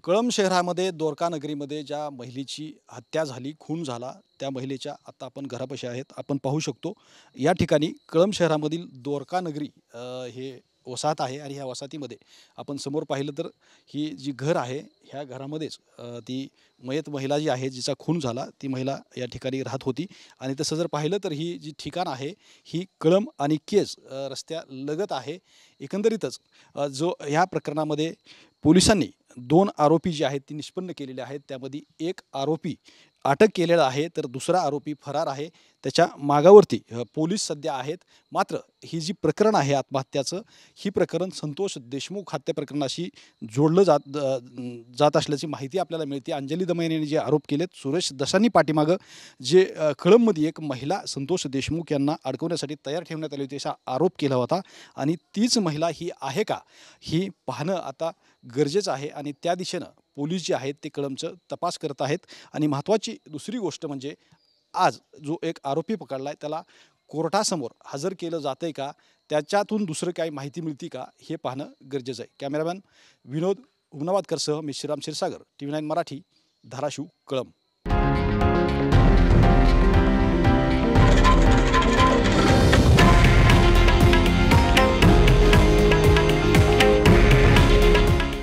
कळंब शहरामध्ये दोरका नगरीमध्ये ज्या महिलेची हत्या झाली, खून झाला, त्या महिलेच्या आता आपण घरापाशी आहेत. आपण पाहू शकतो या ठिकाणी कळंब शहरामधील दोरका नगरी हे वसाहत आहे आणि ह्या वसाहतीमध्ये आपण समोर पाहिलं तर ही जी घर आहे, ह्या घरामध्येच ती मयत महिला जी आहे, जिचा खून झाला, ती महिला या ठिकाणी राहत होती. आणि तसं जर पाहिलं तर ही जी ठिकाण आहे, ही कळंब आणि केज रस्त्यालगत आहे. एकंदरीतच जो ह्या प्रकरणामध्ये पोलिसांनी 2 आरोपी जे आहेत, ती निष्पन्न केलेले आहेत. त्यामध्ये एक आरोपी अटक केलेला आहे, तर दुसरा आरोपी फरार आहे. त्याच्या मागावरती पोलीस सध्या आहेत. मात्र ही जी प्रकरण आहे आत्महत्याचं, ही प्रकरण संतोष देशमुख हत्या प्रकरणाशी जोडलं जात असल्याची माहिती आपल्याला मिळते. अंजली दमयन यांनी जे आरोप केलेत, सुरेश दसांनी पाठीमागं जे कळंबमध्ये एक महिला संतोष देशमुख यांना अडकवण्यासाठी तयार ठेवण्यात आली होती, असा आरोप केला होता. आणि तीच महिला ही आहे का, ही पाहणं आता गरजेचं आहे. आणि त्या दिशेनं पोलीस जे आहेत ते कळंबचं तपास करत आहेत. आणि महत्त्वाची दुसरी गोष्ट म्हणजे आज जो एक आरोपी पकडला आहे, त्याला कोर्टासमोर हजर केलं जातं आहे का, त्याच्यातून दुसरं काही माहिती मिळते का, हे पाहणं गरजेचं आहे. कॅमेरामॅन विनोद हुमनाबादकरसह मी श्रीराम क्षीरसागर, TV9 मराठी, धाराशिव, कळंब.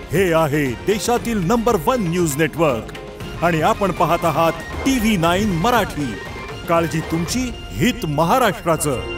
हे आहे देशातील नंबर 1 न्यूज नेटवर्क आणि आपण पाहत आहात TV9 मराठी. काळजी तुमची, हित महाराष्ट्राचं.